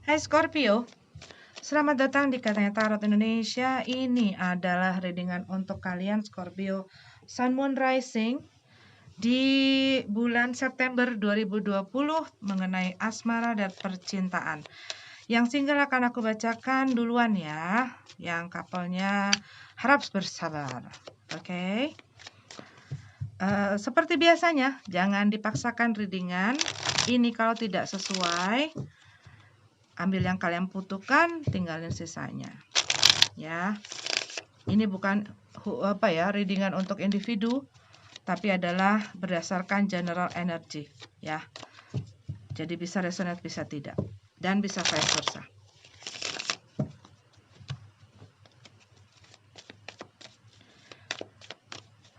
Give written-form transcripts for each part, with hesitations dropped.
Hai Scorpio, selamat datang di Katanya Tarot Indonesia. Ini adalah readingan untuk kalian Scorpio Sun Moon Rising di bulan September 2020 mengenai asmara dan percintaan. Yang single akan aku bacakan duluan ya, yang couple-nya harap bersabar. Oke. Seperti biasanya, jangan dipaksakan readingan. Ini kalau tidak sesuai, ambil yang kalian butuhkan, tinggalin sisanya. Ya, ini bukan readingan untuk individu, tapi adalah berdasarkan general energy, ya. Jadi bisa resonate, bisa tidak, dan bisa vice versa.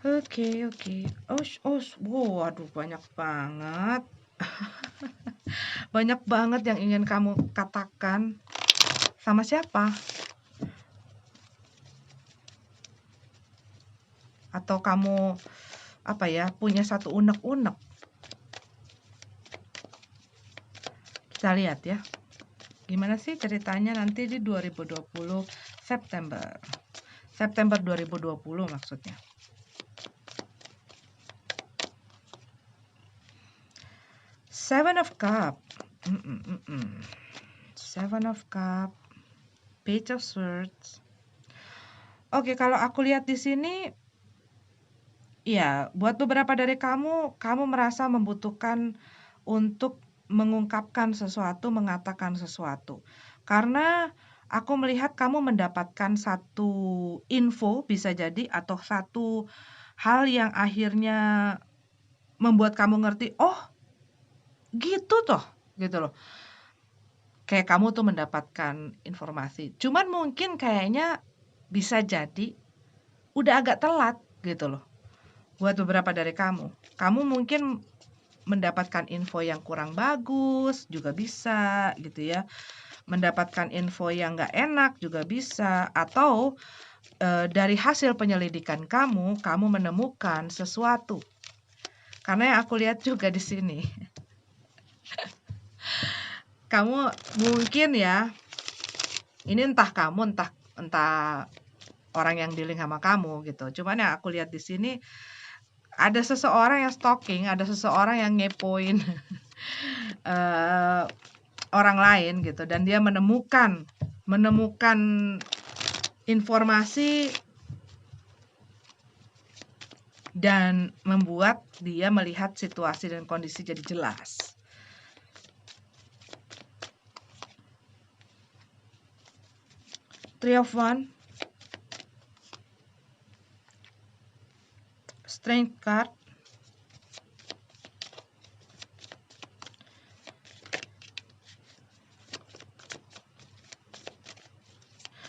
Oke. Wow, aduh banyak banget. Banyak banget yang ingin kamu katakan. Sama siapa? Atau kamu punya satu unek-unek? Kita lihat ya. Gimana sih ceritanya nanti di 2020 September. September 2020 maksudnya. Seven of Cup. Seven of Cup. Page of Swords. Oke, kalau aku lihat di sini, ya, buat beberapa dari kamu merasa membutuhkan untuk mengungkapkan sesuatu, mengatakan sesuatu. Karena aku melihat kamu mendapatkan satu info, bisa jadi, atau satu hal yang akhirnya membuat kamu ngerti, oh gitu toh, gitu loh. Kayak kamu tuh mendapatkan informasi. Cuman mungkin kayaknya bisa jadi udah agak telat gitu loh. Buat beberapa dari kamu mungkin mendapatkan info yang kurang bagus juga bisa gitu ya. Mendapatkan info yang nggak enak juga bisa, atau dari hasil penyelidikan kamu menemukan sesuatu. Karena yang aku lihat juga di sini, kamu mungkin ya, ini entah kamu entah orang yang dealing sama kamu gitu. Cuman yang aku lihat di sini ada seseorang yang stalking, ada seseorang yang ngepoin orang lain gitu, dan dia menemukan informasi dan membuat dia melihat situasi dan kondisi jadi jelas. Three of Wands, Strength card,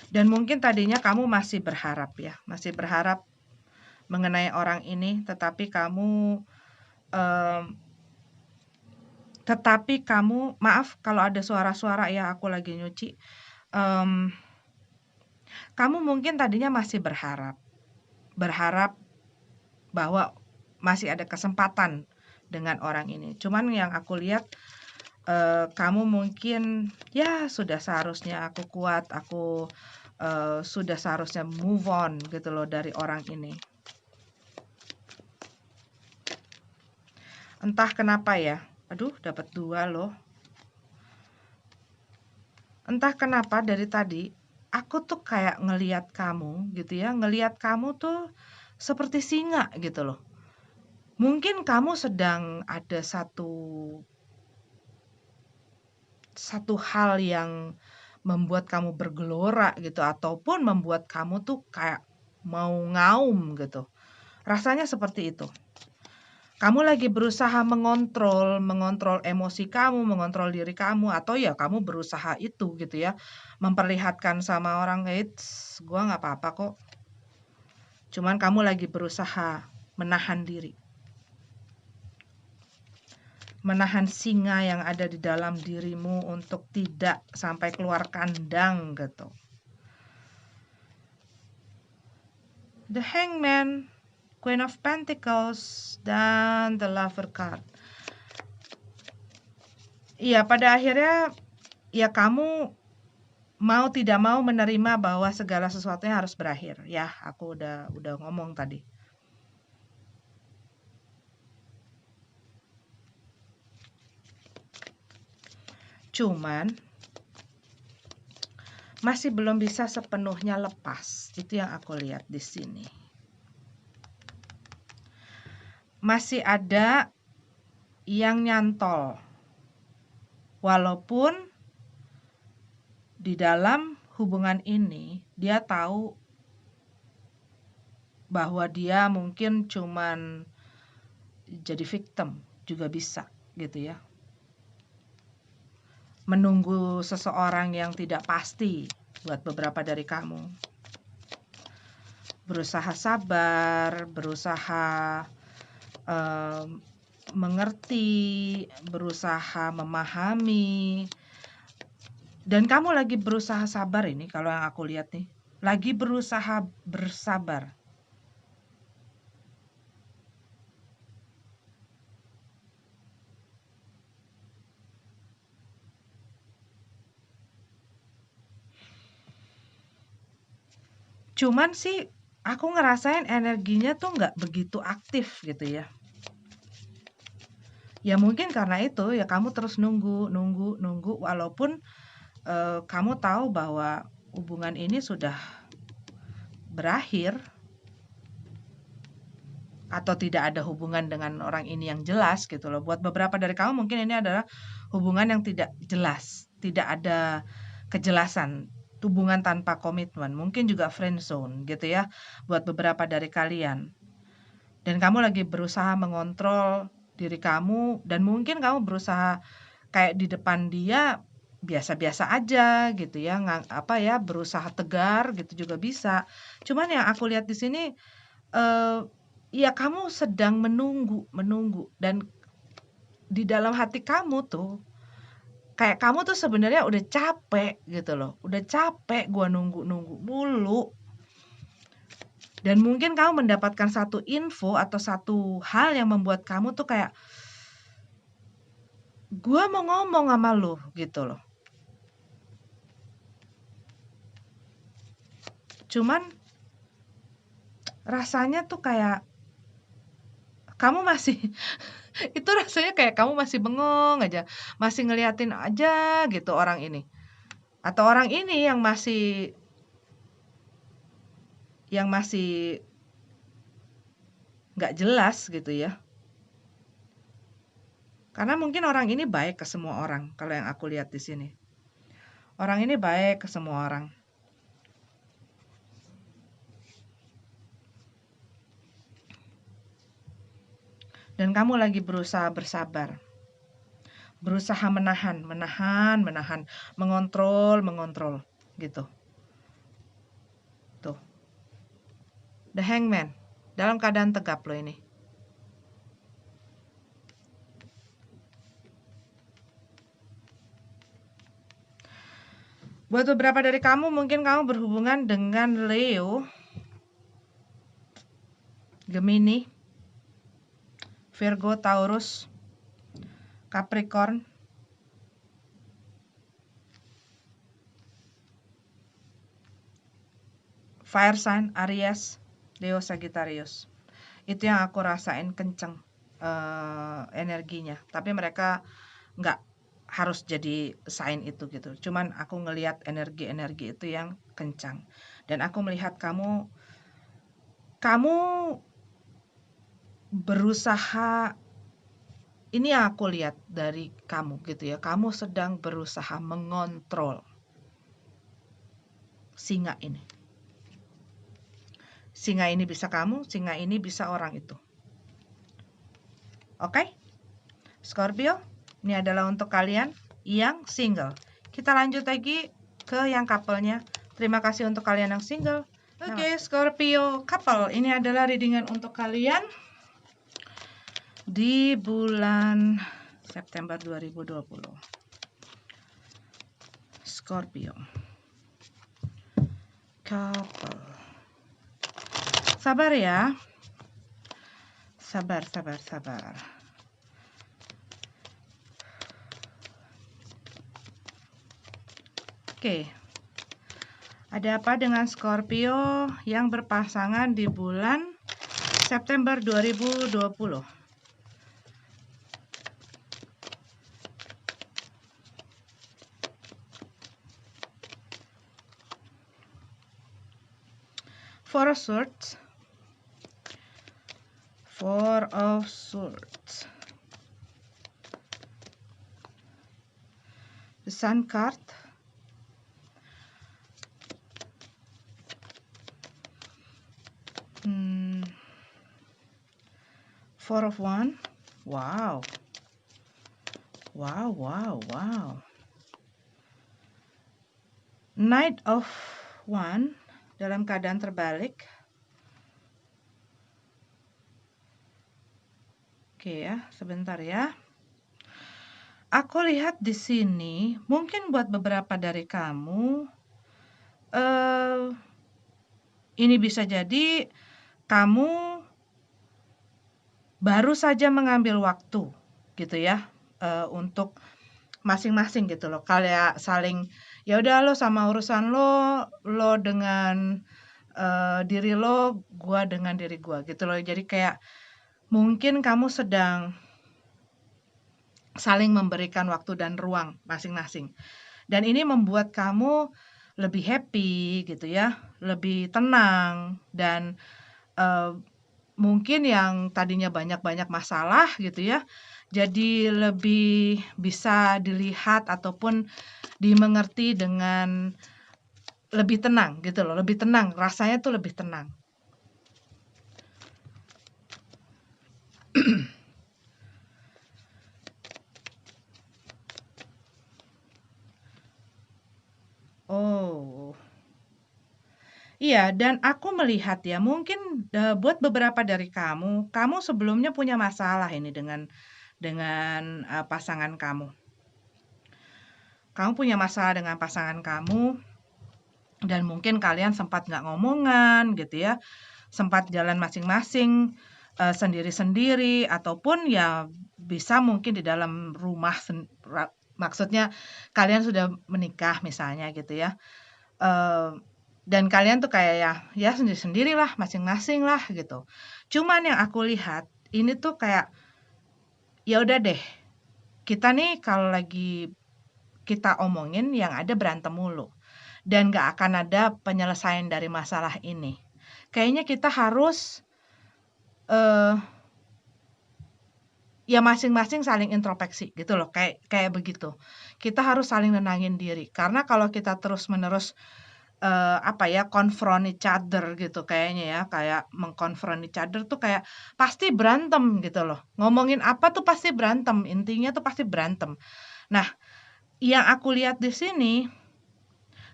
dan mungkin tadinya kamu masih berharap mengenai orang ini, tetapi kamu maaf kalau ada suara-suara ya, aku lagi nyuci. Kamu mungkin tadinya masih berharap bahwa masih ada kesempatan dengan orang ini. Cuman yang aku lihat, kamu mungkin ya sudah seharusnya aku kuat, aku sudah seharusnya move on gitu loh dari orang ini. Entah kenapa ya, aduh dapat 2 loh. Entah kenapa dari tadi aku tuh kayak ngelihat kamu gitu ya, ngelihat kamu tuh seperti singa gitu loh. Mungkin kamu sedang ada satu hal yang membuat kamu bergelora gitu, ataupun membuat kamu tuh kayak mau ngaum gitu. Rasanya seperti itu. Kamu lagi berusaha mengontrol emosi kamu, mengontrol diri kamu, atau ya kamu berusaha itu gitu ya, memperlihatkan sama orang, "Eits, gua nggak apa-apa kok." Cuman kamu lagi berusaha menahan diri. Menahan singa yang ada di dalam dirimu untuk tidak sampai keluar kandang gitu. The Hangman, Queen of Pentacles, dan The Lover card. Iya, pada akhirnya ya kamu mau tidak mau menerima bahwa segala sesuatunya harus berakhir. Ya, aku udah ngomong tadi. Cuman masih belum bisa sepenuhnya lepas. Itu yang aku lihat di sini. Masih ada yang nyantol. Walaupun di dalam hubungan ini dia tahu bahwa dia mungkin cuman jadi victim juga bisa gitu ya. Menunggu seseorang yang tidak pasti buat beberapa dari kamu. Berusaha sabar, berusaha mengerti, berusaha memahami. Dan kamu lagi berusaha sabar ini kalau yang aku lihat nih. Lagi berusaha bersabar. Cuman sih aku ngerasain energinya tuh nggak begitu aktif gitu ya. Ya mungkin karena itu ya kamu terus nunggu walaupun kamu tahu bahwa hubungan ini sudah berakhir atau tidak ada hubungan dengan orang ini yang jelas gitu loh. Buat beberapa dari kamu mungkin ini adalah hubungan yang tidak jelas, tidak ada kejelasan, hubungan tanpa komitmen, mungkin juga friend zone gitu ya buat beberapa dari kalian. Dan kamu lagi berusaha mengontrol diri kamu dan mungkin kamu berusaha kayak di depan dia biasa-biasa aja gitu ya, berusaha tegar gitu juga bisa. Cuman yang aku lihat di sini ya kamu sedang menunggu dan di dalam hati kamu tuh kayak kamu tuh sebenarnya udah capek gitu loh. Udah capek gua nunggu mulu. Dan mungkin kamu mendapatkan satu info atau satu hal yang membuat kamu tuh kayak gua mau ngomong sama lu gitu loh. Cuman rasanya tuh kayak kamu masih itu rasanya kayak kamu masih bengong aja, masih ngeliatin aja gitu orang ini. Atau orang ini yang masih nggak jelas gitu ya. Karena mungkin orang ini baik ke semua orang kalau yang aku lihat di sini. Orang ini baik ke semua orang. Dan kamu lagi berusaha bersabar. Berusaha menahan, mengontrol gitu. Tuh. The Hangman dalam keadaan tegap loh ini. Buat beberapa dari kamu mungkin kamu berhubungan dengan Leo, Gemini, Virgo, Taurus, Capricorn, Fire sign, Aries, Leo, Sagittarius. Itu yang aku rasain kenceng energinya. Tapi mereka nggak harus jadi sign itu gitu. Cuman aku ngelihat energi-energi itu yang kencang. Dan aku melihat kamu berusaha, ini yang aku lihat dari kamu gitu ya. Kamu sedang berusaha mengontrol singa ini. Singa ini bisa kamu, singa ini bisa orang itu. Oke? Scorpio, ini adalah untuk kalian yang single. Kita lanjut lagi ke yang couple-nya. Terima kasih untuk kalian yang single. Oke, Scorpio couple, ini adalah readingan untuk kalian di bulan September 2020. Scorpio couple. Sabar ya. Sabar. Oke. Ada apa dengan Scorpio yang berpasangan di bulan September 2020? Four of Swords. Four of Swords. The Sun card. Four of Wands. Wow. Wow. Knight of Wands dalam keadaan terbalik. Oke ya, sebentar ya. Aku lihat di sini, mungkin buat beberapa dari kamu, ini bisa jadi kamu baru saja mengambil waktu, gitu ya, untuk masing-masing gitu loh. Kayak saling, ya udah lo sama urusan lo dengan diri lo, gua dengan diri gua gitu loh. Jadi kayak mungkin kamu sedang saling memberikan waktu dan ruang masing-masing. Dan ini membuat kamu lebih happy gitu ya, lebih tenang dan mungkin yang tadinya banyak-banyak masalah gitu ya, jadi lebih bisa dilihat ataupun dimengerti dengan lebih tenang gitu loh, lebih tenang, rasanya tuh lebih tenang. Oh. Iya, dan aku melihat ya, mungkin buat beberapa dari kamu, kamu sebelumnya punya masalah ini dengan pasangan kamu. Kamu punya masalah dengan pasangan kamu, dan mungkin kalian sempat nggak ngomongan gitu ya, sempat jalan masing-masing, sendiri-sendiri, ataupun ya bisa mungkin di dalam rumah, maksudnya kalian sudah menikah misalnya gitu ya. Dan kalian tuh kayak ya sendiri-sendiri lah, masing-masing lah gitu. Cuman yang aku lihat ini tuh kayak ya udah deh, kita nih kalau lagi kita omongin yang ada berantem mulu dan nggak akan ada penyelesaian dari masalah ini. Kayaknya kita harus ya masing-masing saling introspeksi gitu loh, kayak begitu. Kita harus saling nenangin diri karena kalau kita terus-menerus confront each other gitu kayaknya ya, kayak meng-confront each other tuh kayak pasti berantem gitu loh. Ngomongin apa tuh pasti berantem, intinya tuh pasti berantem. Nah, yang aku lihat di sini,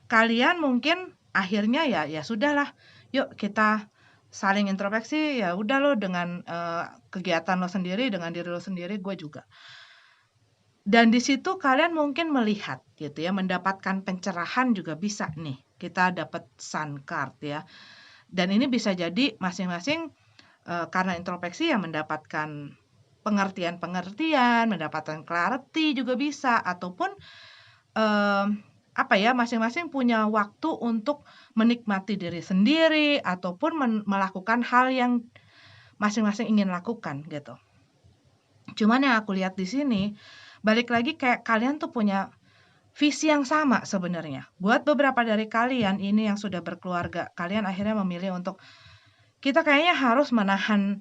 kalian mungkin akhirnya ya sudahlah, yuk kita saling introspeksi, ya udah lo dengan kegiatan lo sendiri, dengan diri lo sendiri, gue juga. Dan di situ kalian mungkin melihat gitu ya, mendapatkan pencerahan juga bisa nih. Kita dapat sun card ya. Dan ini bisa jadi masing-masing karena introspeksi ya mendapatkan pengertian-pengertian, mendapatkan clarity juga bisa, ataupun masing-masing punya waktu untuk menikmati diri sendiri ataupun melakukan hal yang masing-masing ingin lakukan gitu. Cuman yang aku lihat di sini, balik lagi kayak kalian tuh punya visi yang sama sebenarnya. Buat beberapa dari kalian ini yang sudah berkeluarga, kalian akhirnya memilih untuk kita kayaknya harus menahan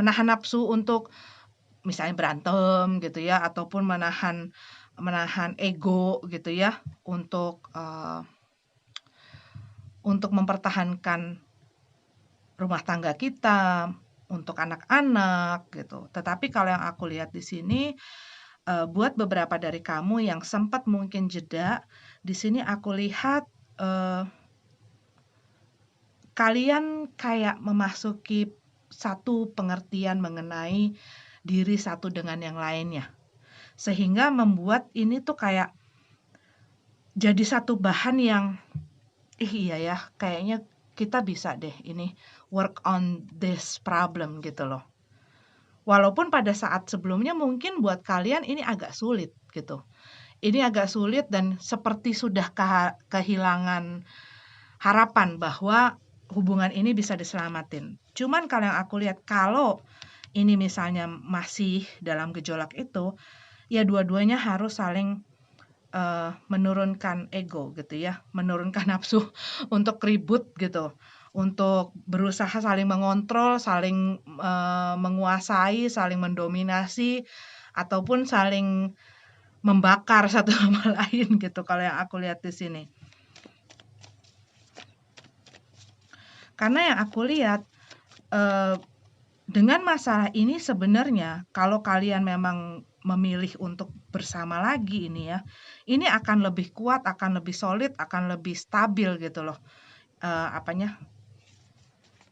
nafsu untuk misalnya berantem gitu ya, ataupun menahan ego gitu ya untuk mempertahankan rumah tangga kita, untuk anak-anak gitu. Tetapi kalau yang aku lihat di sini buat beberapa dari kamu yang sempat mungkin jeda, di sini aku lihat kalian kayak memasuki satu pengertian mengenai diri satu dengan yang lainnya. Sehingga membuat ini tuh kayak jadi satu bahan yang iya ya, kayaknya kita bisa deh ini work on this problem gitu loh. Walaupun pada saat sebelumnya mungkin buat kalian ini agak sulit gitu. ini agak sulit dan seperti sudah kehilangan harapan bahwa hubungan ini bisa diselamatin. Cuman kalau yang aku lihat, kalau ini misalnya masih dalam gejolak itu, ya dua-duanya harus saling menurunkan ego gitu ya, menurunkan nafsu untuk ribut gitu, untuk berusaha saling mengontrol, saling menguasai, saling mendominasi, ataupun saling membakar satu sama lain gitu kalau yang aku lihat di sini. Karena yang aku lihat dengan masalah ini sebenarnya kalau kalian memang memilih untuk bersama lagi ini ya, ini akan lebih kuat, akan lebih solid, akan lebih stabil gitu loh. Apanya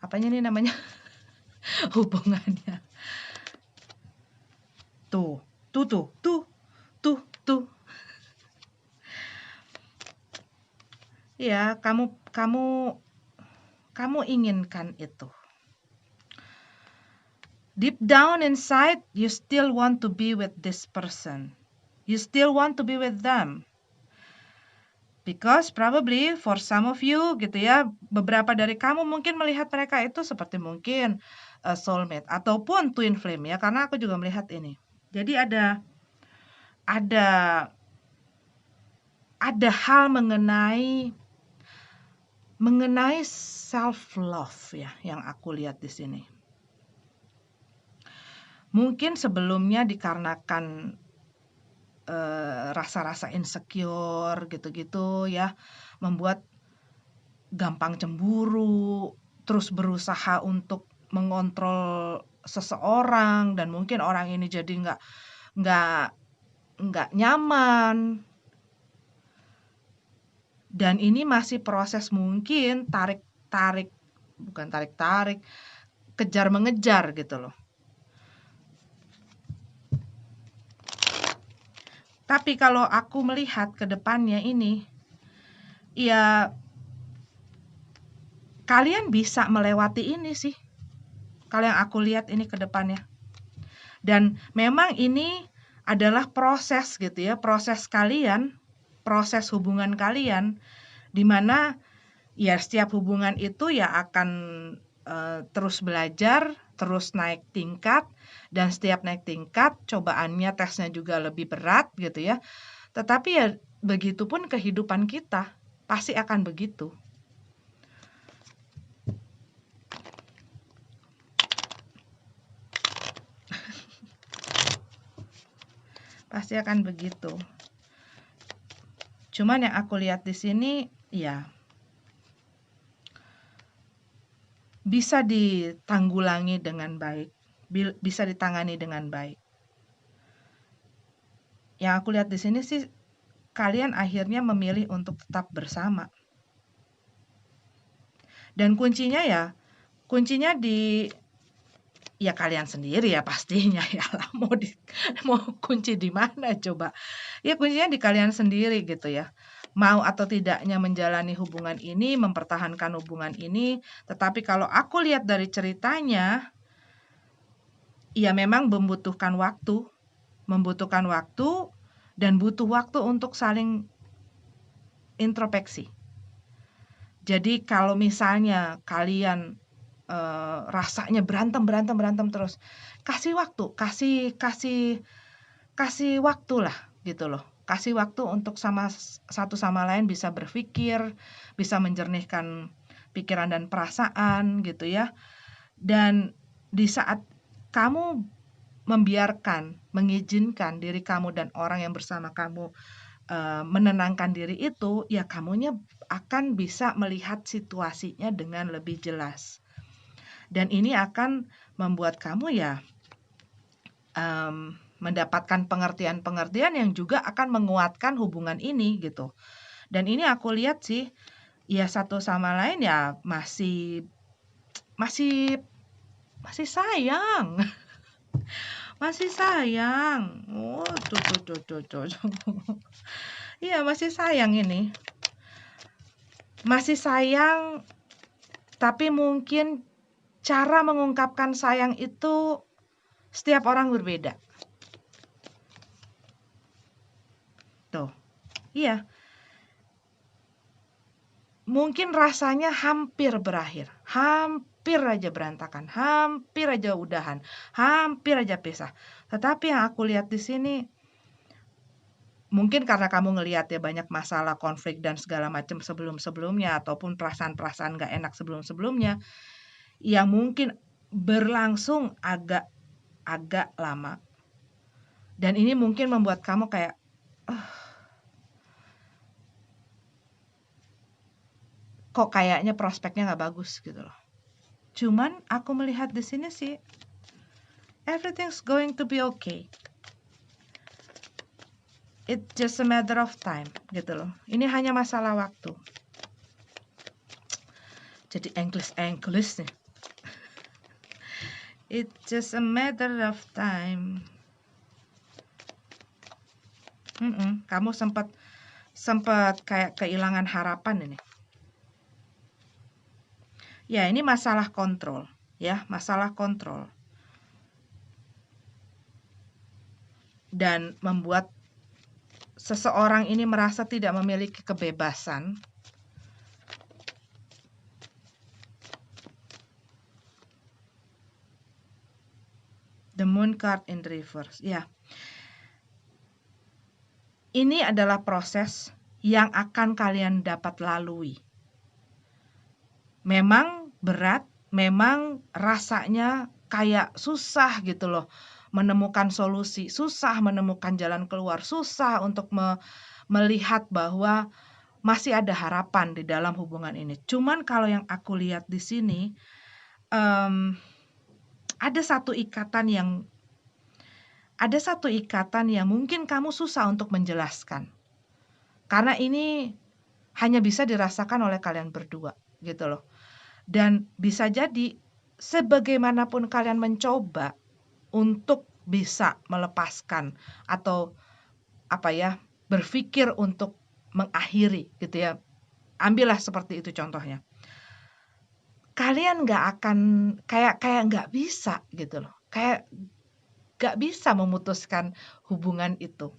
ini namanya hubungannya. Tuh, tuh, tuh, tuh, tuh, tuh. Ya, kamu inginkan itu. Deep down inside, you still want to be with this person. You still want to be with them. Because probably for some of you gitu ya, beberapa dari kamu mungkin melihat mereka itu seperti mungkin soulmate ataupun twin flame ya, karena aku juga melihat ini. Jadi ada hal mengenai self love ya yang aku lihat di sini. Mungkin sebelumnya dikarenakan rasa-rasa insecure gitu-gitu ya, membuat gampang cemburu, terus berusaha untuk mengontrol seseorang dan mungkin orang ini jadi nggak nyaman. Dan ini masih proses mungkin kejar mengejar gitu loh. Tapi kalau aku melihat ke depannya ini, ya kalian bisa melewati ini sih. Kalau yang aku lihat ini ke depannya. Dan memang ini adalah proses gitu ya, proses hubungan kalian, di mana ya setiap hubungan itu ya akan terus belajar, terus naik tingkat, dan setiap naik tingkat cobaannya, tesnya juga lebih berat gitu ya. Tetapi ya begitupun kehidupan kita pasti akan begitu. Pasti akan begitu. Cuman yang aku lihat di sini ya bisa ditanggulangi dengan baik, bisa ditangani dengan baik. Yang aku lihat di sini sih kalian akhirnya memilih untuk tetap bersama. Dan kuncinya ya kalian sendiri ya pastinya ya lah, mau kunci di mana coba? Ya kuncinya di kalian sendiri gitu ya. Mau atau tidaknya menjalani hubungan ini, mempertahankan hubungan ini, tetapi kalau aku lihat dari ceritanya, ya memang membutuhkan waktu dan butuh waktu untuk saling introspeksi. Jadi kalau misalnya kalian rasanya berantem terus, kasih waktu lah gitu loh. Kasih waktu untuk satu sama lain bisa berpikir, bisa menjernihkan pikiran dan perasaan gitu ya. Dan di saat kamu mengizinkan diri kamu dan orang yang bersama kamu menenangkan diri itu, ya kamunya akan bisa melihat situasinya dengan lebih jelas. Dan ini akan membuat kamu ya mendapatkan pengertian-pengertian yang juga akan menguatkan hubungan ini gitu. Dan ini aku lihat sih, ya satu sama lain ya masih sayang. Masih sayang. Oh, tuh. Iya, masih sayang ini. Masih sayang, tapi mungkin cara mengungkapkan sayang itu setiap orang berbeda. Tuh, iya. Mungkin rasanya hampir berakhir, hampir aja berantakan, hampir aja udahan, hampir aja pisah. Tetapi yang aku lihat di sini, mungkin karena kamu ngelihat ya banyak masalah, konflik dan segala macam sebelum-sebelumnya ataupun perasaan-perasaan nggak enak sebelum-sebelumnya yang mungkin berlangsung agak lama. Dan ini mungkin membuat kamu kayak kok kayaknya prospeknya nggak bagus gitu loh. Cuman aku melihat di sini sih everything's going to be okay. It's just a matter of time gitu loh. Ini hanya masalah waktu. Jadi English nih. It's just a matter of time. Kamu sempat kayak kehilangan harapan ini. Ya, ini masalah kontrol, ya, masalah kontrol. Dan membuat seseorang ini merasa tidak memiliki kebebasan. The Moon card in reverse. Ya. Ini adalah proses yang akan kalian dapat lalui. Memang berat, memang rasanya kayak susah gitu loh menemukan solusi, susah menemukan jalan keluar, susah untuk melihat bahwa masih ada harapan di dalam hubungan ini. Cuman kalau yang aku lihat di sini, ada satu ikatan yang mungkin kamu susah untuk menjelaskan. Karena ini hanya bisa dirasakan oleh kalian berdua gitu loh. Dan bisa jadi sebagaimanapun kalian mencoba untuk bisa melepaskan atau berpikir untuk mengakhiri gitu ya. Ambillah seperti itu contohnya. Kalian nggak akan kayak nggak bisa gitu loh. Kayak nggak bisa memutuskan hubungan itu.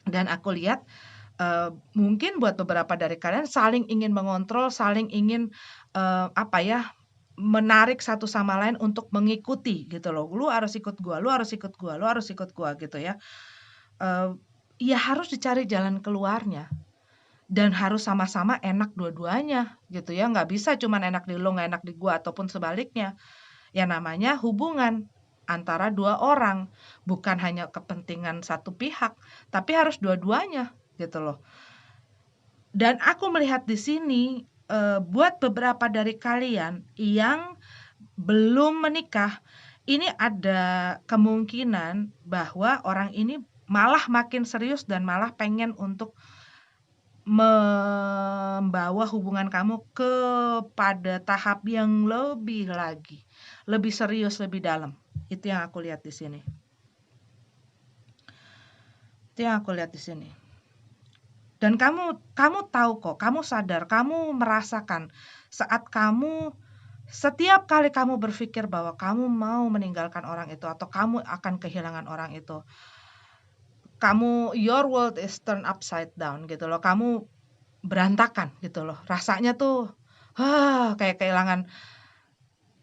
Dan aku lihat mungkin buat beberapa dari kalian saling ingin mengontrol, saling ingin menarik satu sama lain untuk mengikuti gitu loh. Lu harus ikut gua, lu harus ikut gua, lu harus ikut gua gitu ya. Ya harus dicari jalan keluarnya. Dan harus sama-sama enak dua-duanya gitu ya. Nggak bisa cuman enak di lu, nggak enak di gua ataupun sebaliknya. Ya namanya hubungan antara dua orang, bukan hanya kepentingan satu pihak, tapi harus dua-duanya gitu loh. Dan aku melihat di sini buat beberapa dari kalian yang belum menikah, ini ada kemungkinan bahwa orang ini malah makin serius dan malah pengen untuk membawa hubungan kamu kepada tahap yang lebih lagi, lebih serius, lebih dalam. Itu yang aku lihat di sini. Dan kamu tahu kok, kamu sadar, kamu merasakan saat setiap kali kamu berpikir bahwa kamu mau meninggalkan orang itu atau kamu akan kehilangan orang itu, your world is turned upside down gitu loh. Kamu berantakan gitu loh. Rasanya tuh kayak kehilangan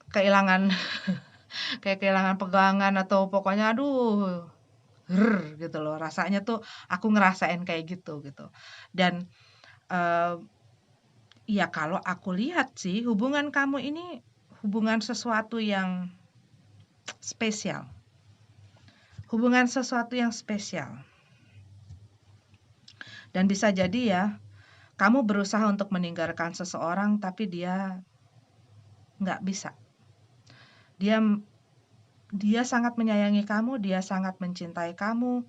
kayak kehilangan pegangan atau pokoknya aduh gitu loh. Rasanya tuh aku ngerasain kayak gitu. Dan ya kalau aku lihat sih hubungan kamu ini hubungan sesuatu yang spesial. Hubungan sesuatu yang spesial. Dan bisa jadi ya, kamu berusaha untuk meninggalkan seseorang tapi dia nggak bisa. Dia sangat menyayangi kamu, dia sangat mencintai kamu.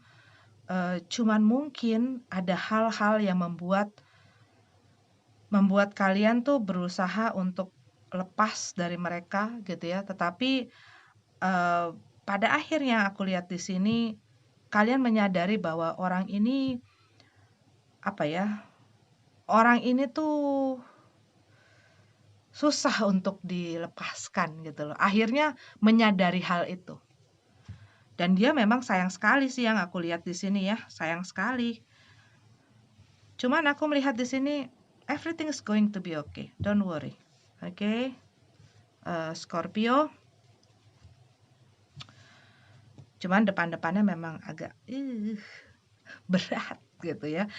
Cuman mungkin ada hal-hal yang membuat kalian tuh berusaha untuk lepas dari mereka gitu ya. Tetapi pada akhirnya aku lihat di sini kalian menyadari bahwa orang ini orang ini tuh susah untuk dilepaskan gitu loh. Akhirnya menyadari hal itu. Dan dia memang sayang sekali sih yang aku lihat di sini ya, sayang sekali. Cuman aku melihat di sini everything is going to be okay, don't worry. Oke, Scorpio. Cuman depan-depannya memang agak berat gitu ya.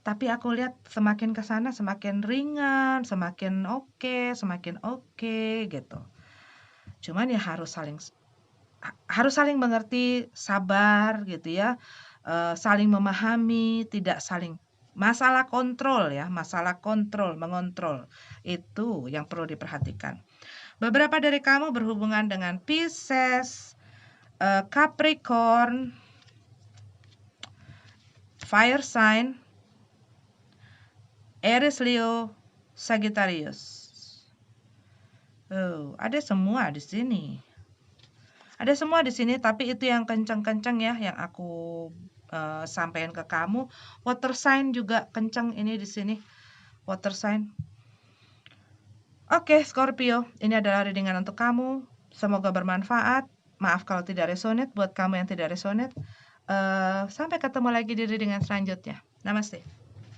Tapi aku lihat semakin ke sana semakin ringan, semakin oke gitu. Cuman ya harus saling mengerti, sabar gitu ya, saling memahami, tidak saling masalah kontrol ya, masalah kontrol, mengontrol, itu yang perlu diperhatikan. Beberapa dari kamu berhubungan dengan Pisces, Capricorn, Fire sign, Aries, Leo, Sagittarius. Oh, ada semua di sini. Ada semua di sini, tapi itu yang kenceng-kenceng ya, yang aku sampaikan ke kamu. Water sign juga kenceng ini di sini. Water sign. Oke, Scorpio, ini adalah readingan untuk kamu. Semoga bermanfaat. Maaf kalau tidak resonate buat kamu yang tidak resonate. Sampai ketemu lagi di readingan selanjutnya. Namaste.